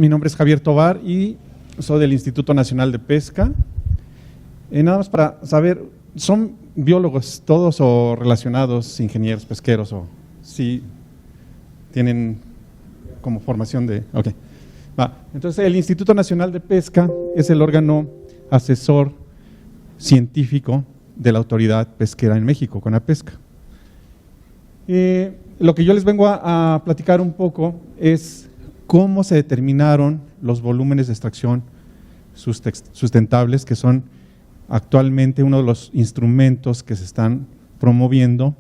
Mi nombre es Javier Tovar y soy del Instituto Nacional de Pesca. Nada más para saber, ¿son biólogos todos o relacionados, ingenieros pesqueros, o sí tienen como formación de...? Ok. Entonces, el Instituto Nacional de Pesca es el órgano asesor científico de la autoridad pesquera en México, CONAPESCA. Lo que yo les vengo a platicar un poco es cómo se determinaron los volúmenes de extracción sustentables, que son actualmente uno de los instrumentos que se están promoviendo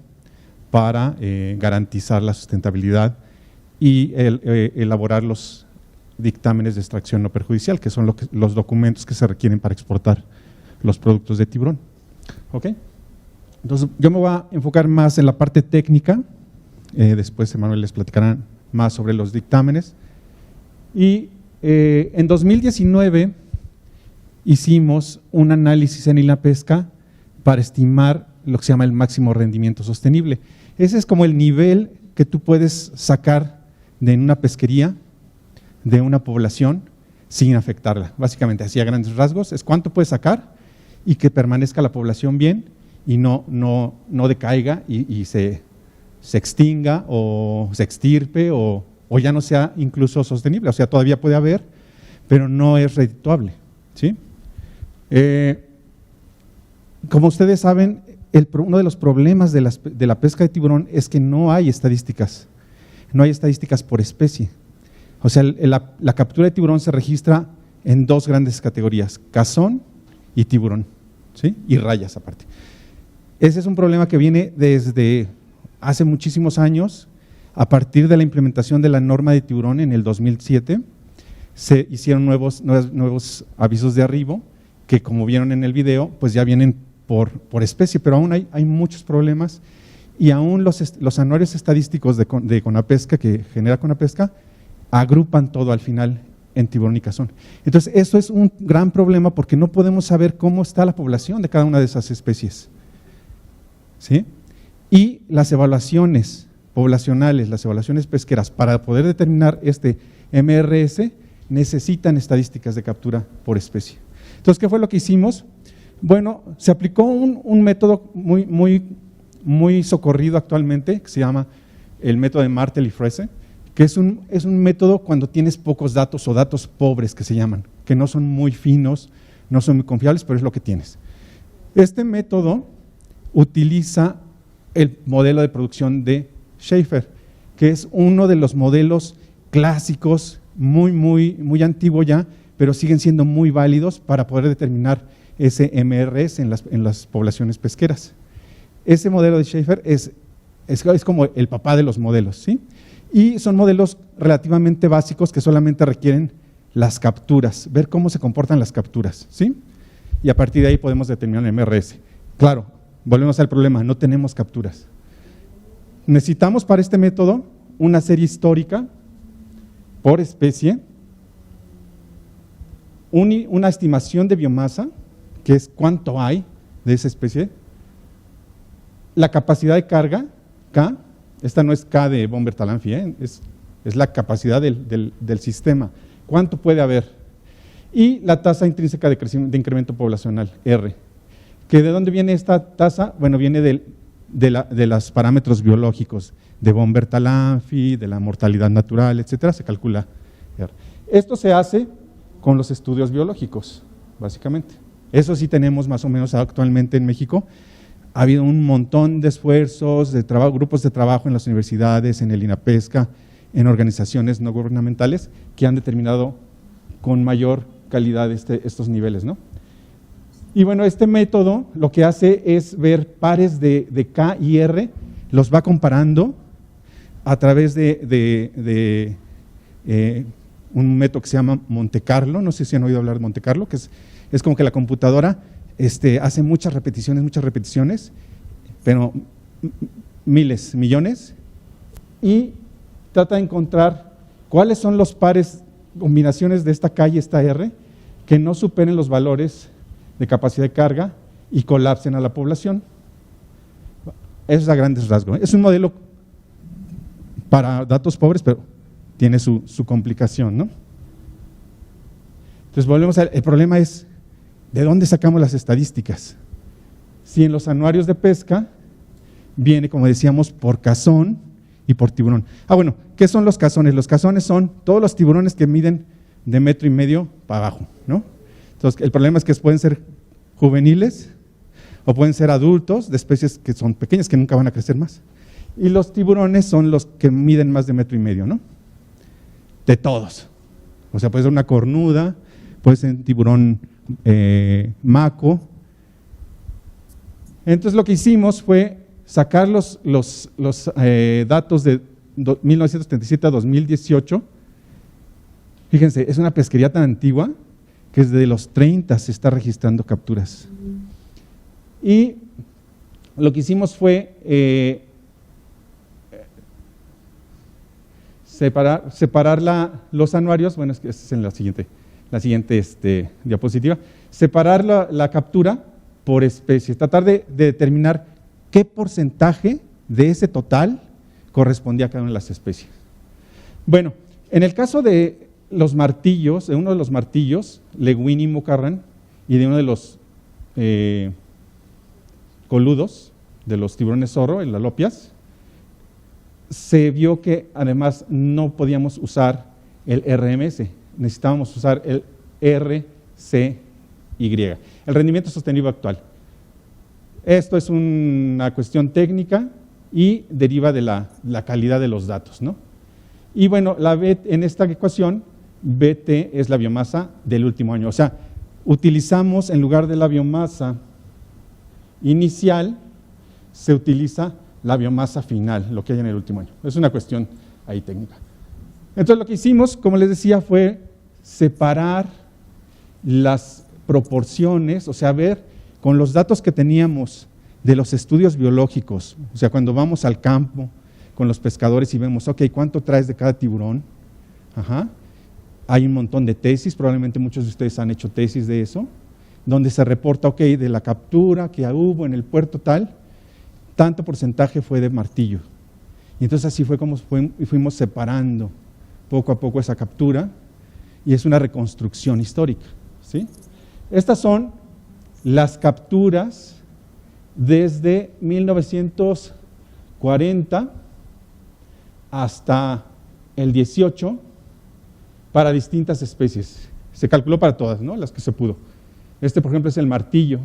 para garantizar la sustentabilidad y elaborar los dictámenes de extracción no perjudicial, que son los documentos que se requieren para exportar los productos de tiburón. ¿Ok? Entonces, yo me voy a enfocar más en la parte técnica, después Emanuel les platicará más sobre los dictámenes. Y en 2019 hicimos un análisis en INAPESCA para estimar lo que se llama el máximo rendimiento sostenible. Ese es como el nivel que tú puedes sacar de una pesquería, de una población, sin afectarla. Básicamente, así a grandes rasgos, es cuánto puedes sacar y que permanezca la población bien y no decaiga y se extinga o se extirpe o ya no sea incluso sostenible. O sea, todavía puede haber, pero no es redituable, ¿sí? Como ustedes saben, uno de los problemas de la pesca de tiburón es que no hay estadísticas por especie. O sea, la captura de tiburón se registra en dos grandes categorías, cazón y tiburón, ¿sí? Y rayas aparte. Ese es un problema que viene desde hace muchísimos años. A partir de la implementación de la norma de tiburón en el 2007, se hicieron nuevos avisos de arribo, que como vieron en el video, pues ya vienen por especie, pero aún hay muchos problemas y aún los anuarios estadísticos de CONAPESCA, que genera CONAPESCA, agrupan todo al final en tiburón y cazón. Entonces, eso es un gran problema porque no podemos saber cómo está la población de cada una de esas especies, ¿sí? Y las evaluaciones poblacionales, las evaluaciones pesqueras, para poder determinar este MRS, necesitan estadísticas de captura por especie. Entonces, ¿qué fue lo que hicimos? Bueno, se aplicó un método muy socorrido actualmente, que se llama el método de Martel y Frese, que es un método cuando tienes pocos datos o datos pobres, que se llaman, que no son muy finos, no son muy confiables, pero es lo que tienes. Este método utiliza el modelo de producción de Schaefer, que es uno de los modelos clásicos, muy antiguo ya, pero siguen siendo muy válidos para poder determinar ese MRS en las poblaciones pesqueras. Ese modelo de Schaefer es como el papá de los modelos, ¿sí? Y son modelos relativamente básicos que solamente requieren las capturas, ver cómo se comportan las capturas, ¿sí? Y a partir de ahí podemos determinar el MRS. Claro, volvemos al problema, no tenemos capturas. Necesitamos para este método una serie histórica por especie, una estimación de biomasa, que es cuánto hay de esa especie, la capacidad de carga, K, esta no es K de Bomber Talanfi, es la capacidad del sistema, cuánto puede haber, y la tasa intrínseca de incremento poblacional, R. ¿Que de dónde viene esta tasa? Bueno, viene de los parámetros biológicos, de Bomber Talanfi, de la mortalidad natural, etcétera, se calcula R. Esto se hace con los estudios biológicos, básicamente. Eso sí tenemos más o menos actualmente en México. Ha habido un montón de esfuerzos, grupos de trabajo en las universidades, en el INAPESCA, en organizaciones no gubernamentales que han determinado con mayor calidad estos niveles, ¿no? Y bueno, este método lo que hace es ver pares de K y R, los va comparando a través de un método que se llama Monte Carlo. No sé si han oído hablar de Monte Carlo, que es como que la computadora hace muchas repeticiones, pero miles, millones, y trata de encontrar cuáles son los pares, combinaciones de esta K y esta R, que no superen los valores de capacidad de carga y colapsen a la población. Eso es a grandes rasgos. Es un modelo para datos pobres, pero tiene su complicación, ¿no? Entonces volvemos el problema es, ¿de dónde sacamos las estadísticas? Si en los anuarios de pesca viene, como decíamos, por cazón y por tiburón. Bueno, ¿qué son los cazones? Los cazones son todos los tiburones que miden de 1,5 metros para abajo, ¿no? Entonces, el problema es que pueden ser juveniles o pueden ser adultos de especies que son pequeñas, que nunca van a crecer más. Y los tiburones son los que miden más de 1,5 metros, ¿no? De todos. O sea, puede ser una cornuda, puede ser un tiburón maco. Entonces, lo que hicimos fue sacar los datos de 1937 a 2018. Fíjense, es una pesquería tan antigua que desde los 30 se está registrando capturas. Y lo que hicimos fue separar los anuarios, bueno, es que esta es en la siguiente diapositiva, separar la captura por especie, tratar de determinar qué porcentaje de ese total correspondía a cada una de las especies. Bueno, en el caso de los martillos, de uno de los martillos, Lewini Mocarran, y de uno de los coludos, de los tiburones zorro, el alopias, se vio que además no podíamos usar el RMS, necesitábamos usar el RCY, el rendimiento sostenible actual. Esto es una cuestión técnica y deriva de la calidad de los datos, ¿no? Y bueno, en esta ecuación, BT es la biomasa del último año. O sea, utilizamos en lugar de la biomasa inicial, se utiliza la biomasa final, lo que hay en el último año. Es una cuestión ahí técnica. Entonces lo que hicimos, como les decía, fue separar las proporciones, o sea, ver con los datos que teníamos de los estudios biológicos, o sea, cuando vamos al campo con los pescadores y vemos, ok, ¿cuánto traes de cada tiburón? Ajá. Hay un montón de tesis, probablemente muchos de ustedes han hecho tesis de eso, donde se reporta, ok, de la captura que hubo en el puerto tal, tanto porcentaje fue de martillo. Y entonces así fue como fuimos separando poco a poco esa captura, y es una reconstrucción histórica, ¿sí? Estas son las capturas desde 1940 hasta el 18 para distintas especies. Se calculó para todas, ¿no? Las que se pudo. Por ejemplo, es el martillo.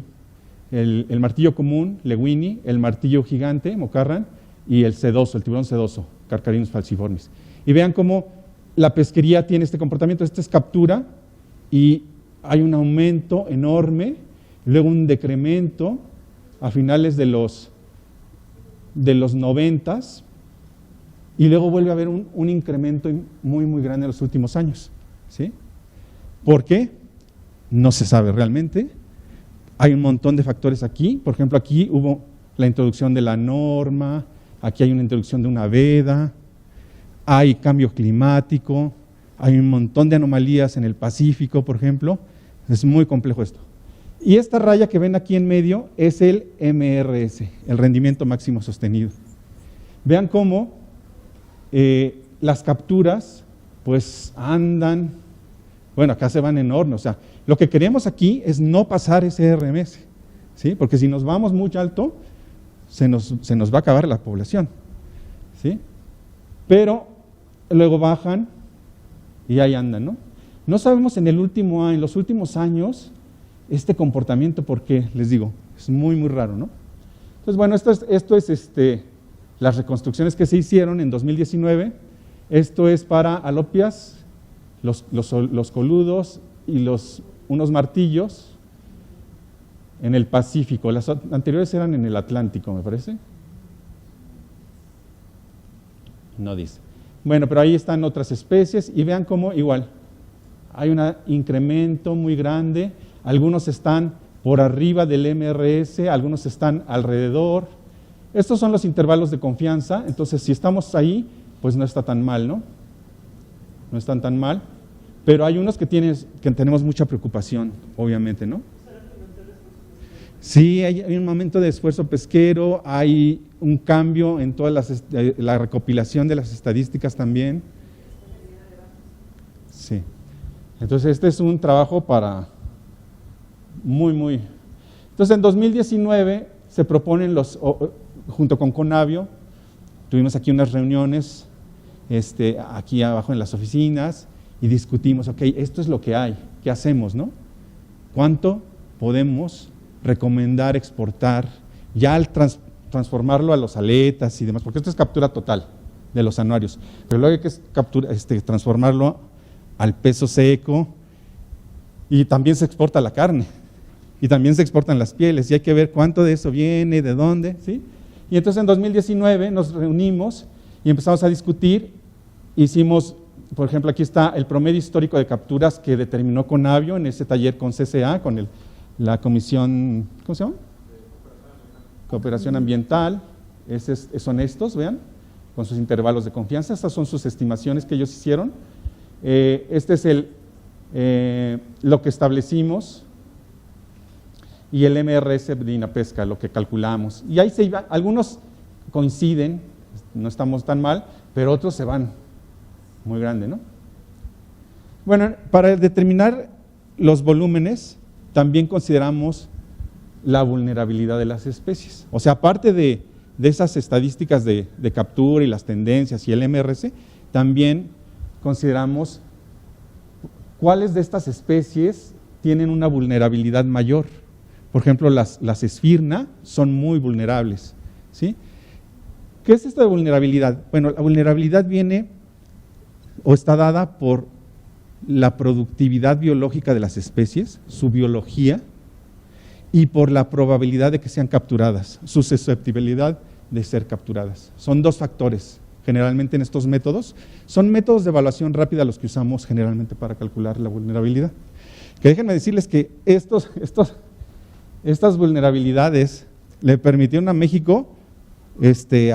El martillo común, Lewini, el martillo gigante, Mocarran, y el sedoso, el tiburón sedoso, Carcharodontis falciformis. Y vean cómo la pesquería tiene este comportamiento. Esta es captura y hay un aumento enorme, luego un decremento a finales de los 90s, y luego vuelve a haber un incremento muy, muy grande en los últimos años, ¿sí? ¿Por qué? No se sabe realmente. Hay un montón de factores aquí. Por ejemplo, aquí hubo la introducción de la norma, aquí hay una introducción de una veda, hay cambio climático, hay un montón de anomalías en el Pacífico, por ejemplo. Es muy complejo esto. Y esta raya que ven aquí en medio es el MRS, el rendimiento máximo sostenido. Vean cómo las capturas pues andan, bueno, acá se van enormes, o sea, lo que queremos aquí es no pasar ese RMS, ¿sí? Porque si nos vamos muy alto, se nos va a acabar la población, ¿sí? Pero luego bajan y ahí andan, ¿no? No sabemos en los últimos años este comportamiento, porque les digo, es muy, muy raro, ¿no? Entonces, bueno, esto es las reconstrucciones que se hicieron en 2019. Esto es para alopias, los coludos y unos martillos en el Pacífico. Las anteriores eran en el Atlántico, me parece. No dice. Bueno, pero ahí están otras especies y vean cómo igual hay un incremento muy grande. Algunos están por arriba del MRS, algunos están alrededor. Estos son los intervalos de confianza, entonces si estamos ahí, pues no está tan mal, ¿no? No están tan mal, pero hay unos que tenemos mucha preocupación, obviamente, ¿no? Sí, hay un momento de esfuerzo pesquero, hay un cambio en toda la recopilación de las estadísticas también. Sí. Entonces este es un trabajo para muy. Entonces en 2019 se proponen junto con Conavio, tuvimos aquí unas reuniones aquí abajo en las oficinas y discutimos, ok, esto es lo que hay, ¿qué hacemos, no? ¿Cuánto podemos recomendar exportar ya al transformarlo a los aletas y demás? Porque esto es captura total de los anuarios, pero luego hay que transformarlo al peso seco y también se exporta la carne y también se exportan las pieles y hay que ver cuánto de eso viene, de dónde, ¿sí? Y entonces en 2019 nos reunimos y empezamos a discutir, hicimos, por ejemplo, aquí está el promedio histórico de capturas que determinó Conavio en ese taller con CCA, con la comisión, ¿cómo se llama? Cooperación Ambiental, son estos, vean, con sus intervalos de confianza, estas son sus estimaciones que ellos hicieron. Este es lo que establecimos y el MRS de INAPESCA, lo que calculamos. Y ahí se iba, algunos coinciden, no estamos tan mal, pero otros se van muy grande, ¿no? Bueno, para determinar los volúmenes, también consideramos la vulnerabilidad de las especies. O sea, aparte de esas estadísticas de captura y las tendencias y el MRS, también consideramos cuáles de estas especies tienen una vulnerabilidad mayor. Por ejemplo, las esfirna son muy vulnerables, ¿sí? ¿Qué es esta vulnerabilidad? Bueno, la vulnerabilidad viene o está dada por la productividad biológica de las especies, su biología, y por la probabilidad de que sean capturadas, su susceptibilidad de ser capturadas. Son dos factores, generalmente en estos métodos. Son métodos de evaluación rápida los que usamos generalmente para calcular la vulnerabilidad. Que déjenme decirles que estas vulnerabilidades le permitieron a México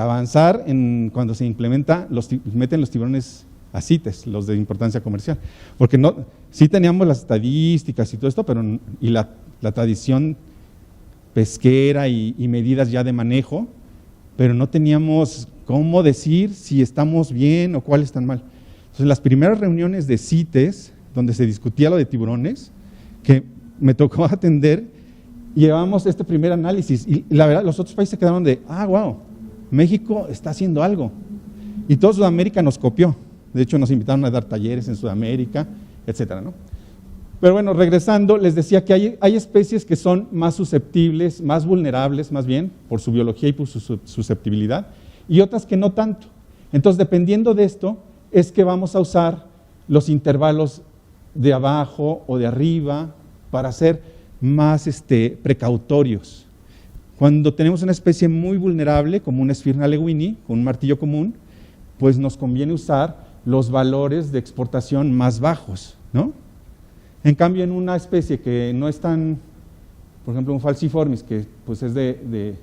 avanzar cuando se implementa, meten los tiburones a CITES, los de importancia comercial. Porque sí teníamos las estadísticas y todo esto, pero la tradición pesquera y medidas ya de manejo, pero no teníamos cómo decir si estamos bien o cuáles están mal. Entonces, las primeras reuniones de CITES, donde se discutía lo de tiburones, que me tocó atender, llevamos este primer análisis y la verdad los otros países quedaron de, wow, México está haciendo algo. Y toda Sudamérica nos copió. De hecho, nos invitaron a dar talleres en Sudamérica, etcétera, ¿no? Pero bueno, regresando, les decía que hay especies que son más susceptibles, más vulnerables, más bien, por su biología y por su susceptibilidad, y otras que no tanto. Entonces, dependiendo de esto, es que vamos a usar los intervalos de abajo o de arriba para ser más precautorios. Cuando tenemos una especie muy vulnerable, como una Esphirna lewini, con un martillo común, pues nos conviene usar los valores de exportación más bajos, ¿no? En cambio, en una especie que no es tan, por ejemplo, un Falciformis, que pues es de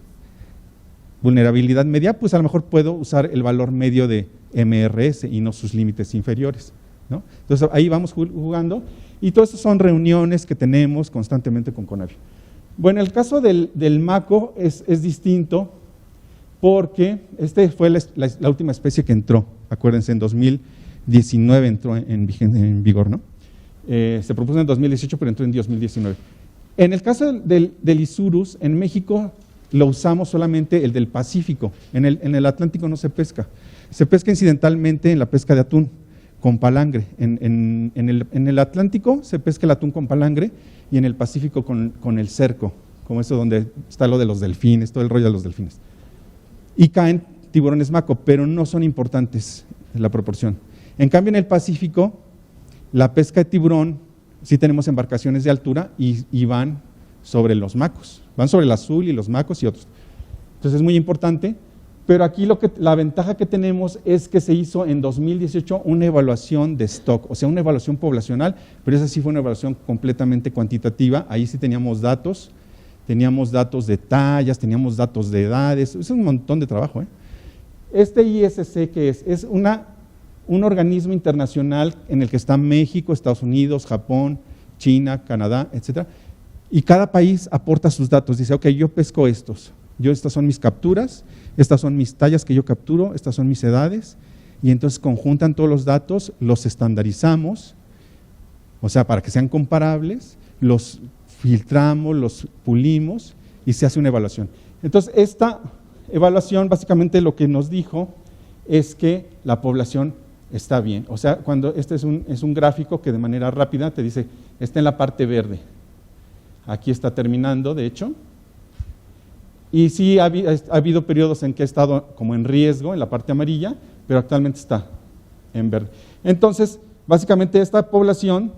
vulnerabilidad media, pues a lo mejor puedo usar el valor medio de MRS y no sus límites inferiores, ¿no? Entonces ahí vamos jugando y todo esto son reuniones que tenemos constantemente con Conavio. Bueno, el caso del maco es distinto porque fue la última especie que entró, acuérdense, en 2019 entró en vigor, ¿no? Se propuso en 2018, pero entró en 2019. En el caso del Isurus, en México lo usamos solamente el del Pacífico, en el Atlántico no se pesca. Se pesca incidentalmente en la pesca de atún con palangre. En el Atlántico se pesca el atún con palangre y en el Pacífico con el cerco, como eso donde está lo de los delfines, todo el rollo de los delfines. Y caen tiburones maco, pero no son importantes en la proporción. En cambio, en el Pacífico, la pesca de tiburón, sí tenemos embarcaciones de altura y van sobre los macos, van sobre el azul y los macos y otros. Entonces es muy importante, pero aquí la ventaja que tenemos es que se hizo en 2018 una evaluación de stock, o sea, una evaluación poblacional, pero esa sí fue una evaluación completamente cuantitativa, ahí sí teníamos datos de tallas, teníamos datos de edades, es un montón de trabajo, ¿eh? Este ISC, ¿qué es? Es un organismo internacional en el que están México, Estados Unidos, Japón, China, Canadá, etcétera, y cada país aporta sus datos, dice, ok, yo pesco estos, estas son mis capturas, estas son mis tallas que yo capturo, estas son mis edades, y entonces conjuntan todos los datos, los estandarizamos, O sea, para que sean comparables, los filtramos, los pulimos y se hace una evaluación. Entonces, esta evaluación básicamente lo que nos dijo es que la población está bien. O sea, cuando este es un gráfico que de manera rápida te dice, está en la parte verde. Aquí está terminando, de hecho. Y sí ha habido periodos en que ha estado como en riesgo, en la parte amarilla, pero actualmente está en verde. Entonces, básicamente esta población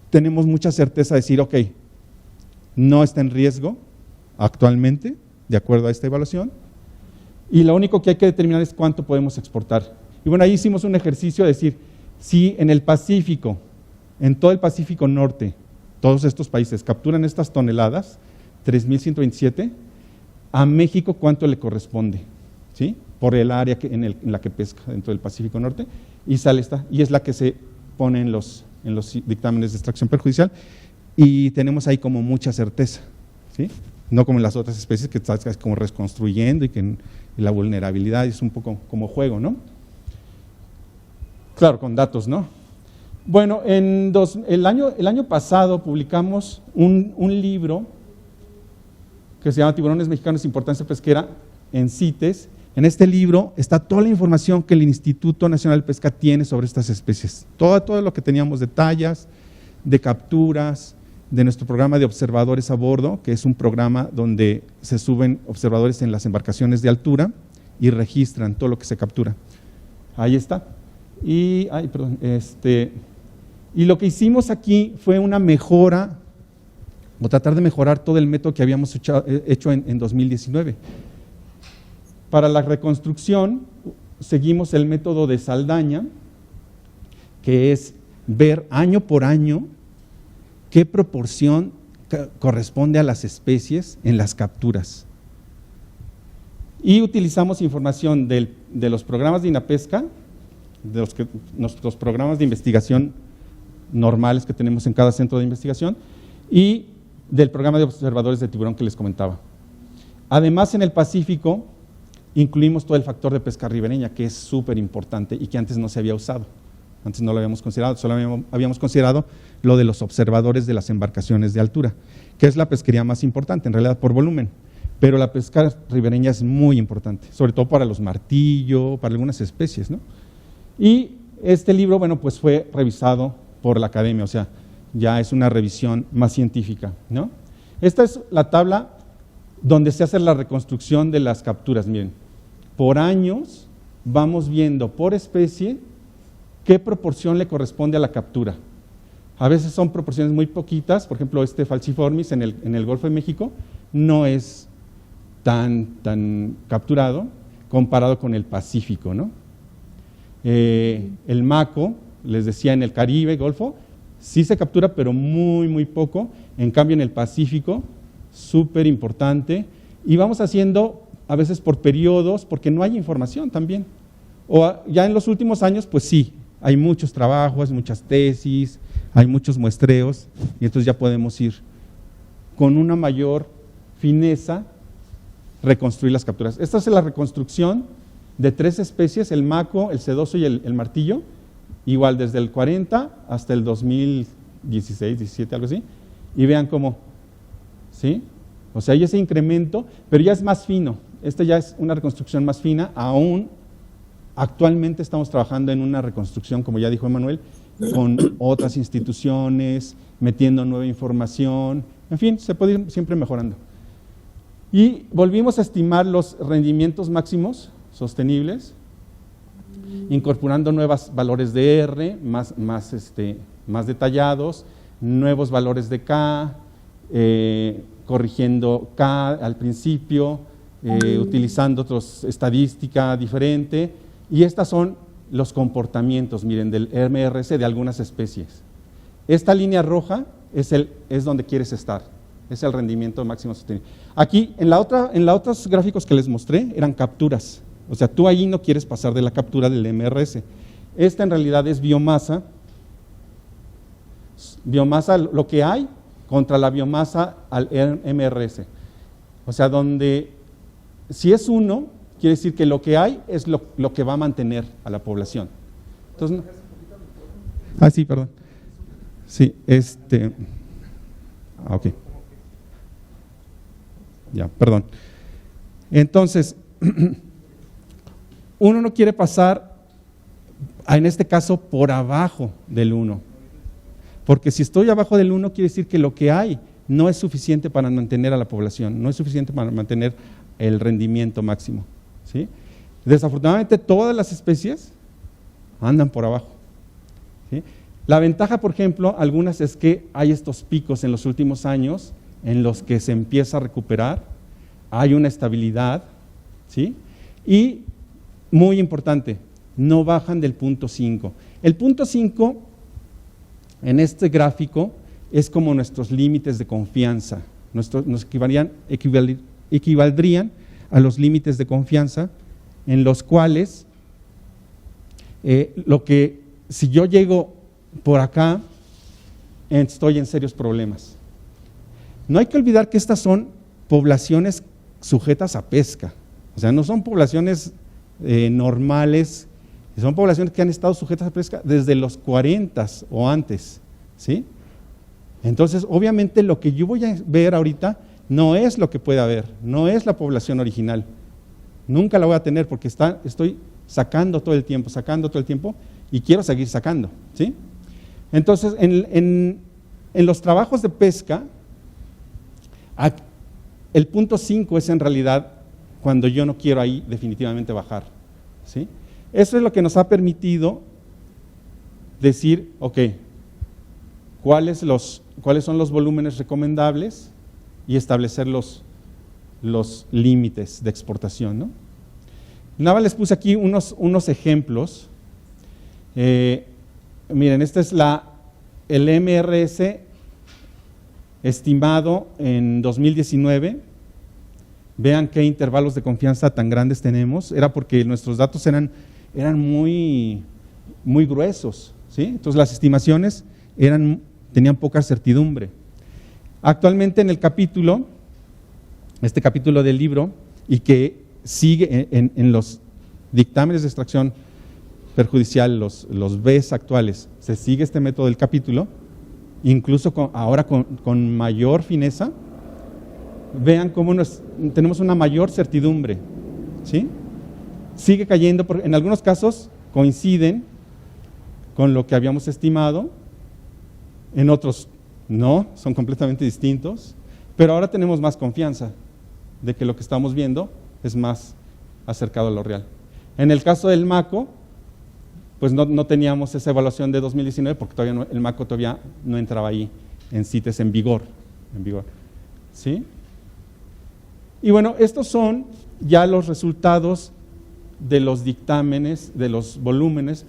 tenemos mucha certeza de decir, ok, no está en riesgo actualmente, de acuerdo a esta evaluación, y lo único que hay que determinar es cuánto podemos exportar. Y bueno, ahí hicimos un ejercicio de decir, si en el Pacífico, en todo el Pacífico Norte, todos estos países capturan estas toneladas, 3.127, a México ¿cuánto le corresponde? ¿Sí? Por el área en la que pesca dentro del Pacífico Norte, y sale esta, y es la que se pone en los dictámenes de extracción perjudicial, y tenemos ahí como mucha certeza, ¿sí? No como en las otras especies que estás como reconstruyendo y que la vulnerabilidad es un poco como juego, ¿no? Claro, con datos, ¿no? Bueno, el año pasado publicamos un libro que se llama Tiburones Mexicanos, Importancia Pesquera en CITES. En este libro está toda la información que el Instituto Nacional de Pesca tiene sobre estas especies. Todo lo que teníamos de tallas, de capturas, de nuestro programa de observadores a bordo, que es un programa donde se suben observadores en las embarcaciones de altura y registran todo lo que se captura. Ahí está. Y lo que hicimos aquí fue una mejora, o tratar de mejorar todo el método que habíamos hecho en 2019. Para la reconstrucción seguimos el método de Saldaña, que es ver año por año qué proporción corresponde a las especies en las capturas. Y utilizamos información de los programas de INAPESCA, de nuestros programas de investigación normales que tenemos en cada centro de investigación, y del programa de observadores de tiburón que les comentaba. Además, en el Pacífico incluimos todo el factor de pesca ribereña, que es súper importante y que antes no se había usado. Antes no lo habíamos considerado, solo habíamos considerado lo de los observadores de las embarcaciones de altura, que es la pesquería más importante, en realidad por volumen. Pero la pesca ribereña es muy importante, sobre todo para los martillo, para algunas especies, ¿no? Y este libro, bueno, pues fue revisado por la academia, o sea, ya es una revisión más científica, ¿no? Esta es la tabla donde se hace la reconstrucción de las capturas. Miren, por años vamos viendo por especie qué proporción le corresponde a la captura. A veces son proporciones muy poquitas, por ejemplo, este falciformis en el Golfo de México no es tan capturado comparado con el Pacífico, ¿no? El maco, les decía, en el Caribe, Golfo, sí se captura, pero muy poco. En cambio, en el Pacífico, súper importante. Y vamos haciendo a veces por periodos, porque no hay información también. O ya en los últimos años, pues sí, hay muchos trabajos, muchas tesis, hay muchos muestreos, y entonces ya podemos ir con una mayor fineza reconstruir las capturas. Esta es la reconstrucción de 3 especies, el maco, el sedoso y el martillo, igual desde el 40 hasta el 2016, 17, algo así, y vean cómo, ¿sí? O sea, hay ese incremento, pero ya es más fino. Esta ya es una reconstrucción más fina. Aún actualmente estamos trabajando en una reconstrucción, como ya dijo Emanuel, con otras instituciones, metiendo nueva información, en fin, se puede ir siempre mejorando. Y volvimos a estimar los rendimientos máximos sostenibles, incorporando nuevos valores de R, más detallados, nuevos valores de K, corrigiendo K al principio, utilizando otros estadística diferente, y estas son los comportamientos, miren, del MRS de algunas especies. Esta línea roja es donde quieres estar, es el rendimiento máximo sostenible. Aquí, en los otros gráficos que les mostré, eran capturas, o sea, tú ahí no quieres pasar de la captura del MRS. Esta en realidad es biomasa, lo que hay contra la biomasa al MRS. O sea, donde si es 1, quiere decir que lo que hay es lo que va a mantener a la población. Entonces, sí, perdón. Sí, ok. Ya, perdón. Entonces, uno no quiere pasar, en este caso, por abajo del 1. Porque si estoy abajo del 1, quiere decir que lo que hay no es suficiente para mantener a la población, no es suficiente para mantener el rendimiento máximo, ¿sí? Desafortunadamente, todas las especies andan por abajo, ¿sí? La ventaja, por ejemplo, algunas es que hay estos picos en los últimos años en los que se empieza a recuperar, hay una estabilidad, ¿sí? Y, muy importante, no bajan del punto 5. El punto 5, en este gráfico, es como nuestros límites de confianza, nos equivaldrían a los límites de confianza en los cuales si yo llego por acá, estoy en serios problemas. No hay que olvidar que estas son poblaciones sujetas a pesca, o sea, no son poblaciones normales, son poblaciones que han estado sujetas a pesca desde los 40 o antes, ¿sí? Entonces, obviamente, lo que yo voy a ver ahorita no es lo que puede haber, no es la población original. Nunca la voy a tener porque estoy sacando todo el tiempo y quiero seguir sacando, ¿sí? Entonces, en los trabajos de pesca, el punto 5 es en realidad cuando yo no quiero ahí definitivamente bajar, ¿sí? Eso es lo que nos ha permitido decir, ok, ¿cuáles son los volúmenes recomendables? Y establecer los límites de exportación, ¿no? Nada más les puse aquí unos ejemplos. Miren, este es el MRS estimado en 2019. Vean qué intervalos de confianza tan grandes tenemos. Era porque nuestros datos eran muy, muy gruesos, ¿sí? Entonces las estimaciones tenían poca certidumbre. Actualmente en el capítulo, este capítulo del libro, y que sigue en los dictámenes de extracción perjudicial, los BES actuales, se sigue este método del capítulo, incluso ahora con mayor fineza. Vean cómo tenemos una mayor certidumbre, ¿sí? Sigue cayendo, en algunos casos coinciden con lo que habíamos estimado, en otros no, son completamente distintos, pero ahora tenemos más confianza de que lo que estamos viendo es más acercado a lo real. En el caso del MACO, pues no teníamos esa evaluación de 2019 porque todavía el MACO todavía no entraba ahí en CITES en vigor, ¿sí? Y bueno, estos son ya los resultados de los dictámenes, de los volúmenes,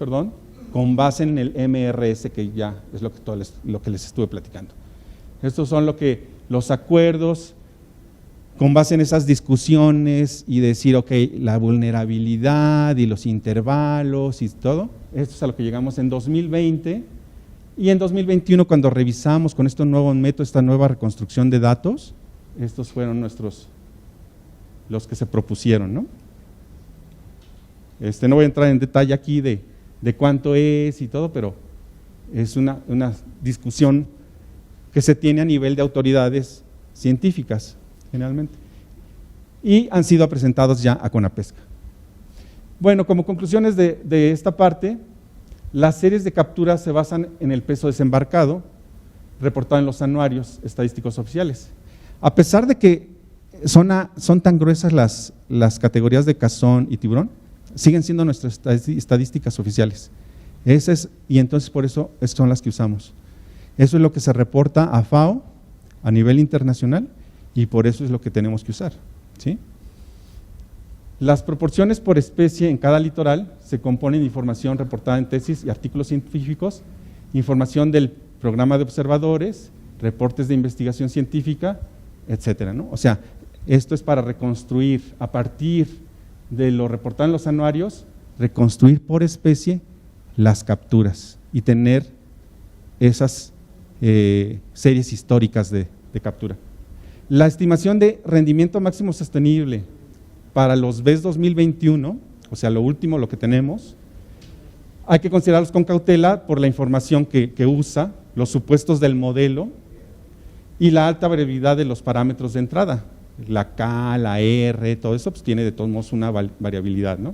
con base en el MRS, que ya es lo que les estuve platicando. Estos son los acuerdos con base en esas discusiones y decir, ok, la vulnerabilidad y los intervalos y todo. Esto es a lo que llegamos en 2020 y en 2021 cuando revisamos con este nuevo método, esta nueva reconstrucción de datos, estos fueron los que se propusieron, ¿no? No voy a entrar en detalle aquí de cuánto es y todo, pero es una discusión que se tiene a nivel de autoridades científicas, generalmente, y han sido presentados ya a CONAPESCA. Bueno, como conclusiones de esta parte, las series de capturas se basan en el peso desembarcado, reportado en los anuarios estadísticos oficiales. A pesar de que son tan gruesas las categorías de cazón y tiburón, siguen siendo nuestras estadísticas oficiales. Y entonces por eso son las que usamos. Eso es lo que se reporta a FAO a nivel internacional y por eso es lo que tenemos que usar, ¿sí? Las proporciones por especie en cada litoral se componen de información reportada en tesis y artículos científicos, información del programa de observadores, reportes de investigación científica, etcétera, ¿no? O sea, esto es para reconstruir a partir de lo reportado en los anuarios, reconstruir por especie las capturas y tener esas series históricas de captura. La estimación de rendimiento máximo sostenible para los BES 2021, o sea, lo último, lo que tenemos, hay que considerarlos con cautela por la información que usa los supuestos del modelo y la alta variabilidad de los parámetros de entrada. La K, la R, todo eso pues tiene de todos modos una variabilidad, ¿no?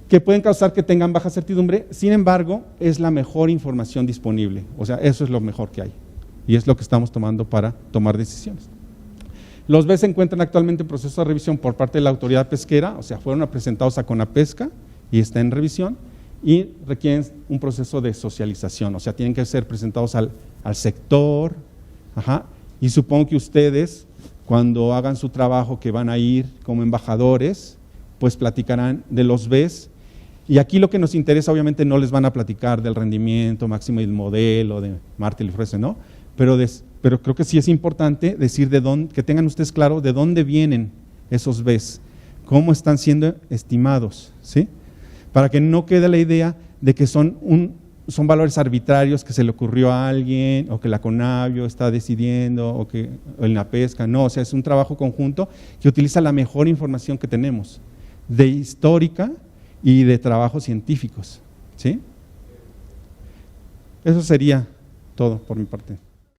Que pueden causar que tengan baja certidumbre, sin embargo, es la mejor información disponible, o sea, eso es lo mejor que hay y es lo que estamos tomando para tomar decisiones. Los B se encuentran actualmente en proceso de revisión por parte de la autoridad pesquera, o sea, fueron presentados a CONAPESCA y está en revisión y requieren un proceso de socialización, o sea, tienen que ser presentados al sector, y supongo que ustedes, cuando hagan su trabajo que van a ir como embajadores, pues platicarán de los Bs. Y aquí lo que nos interesa, obviamente no les van a platicar del rendimiento máximo del modelo, de Martel y Frese, ¿no? Pero creo que sí es importante decir que tengan ustedes claro de dónde vienen esos Bs, cómo están siendo estimados, ¿sí? Para que no quede la idea de que son valores arbitrarios que se le ocurrió a alguien, o que la CONABIO está decidiendo, o que en la pesca, no, o sea, es un trabajo conjunto que utiliza la mejor información que tenemos, de histórica y de trabajos científicos, ¿sí? Eso sería todo por mi parte.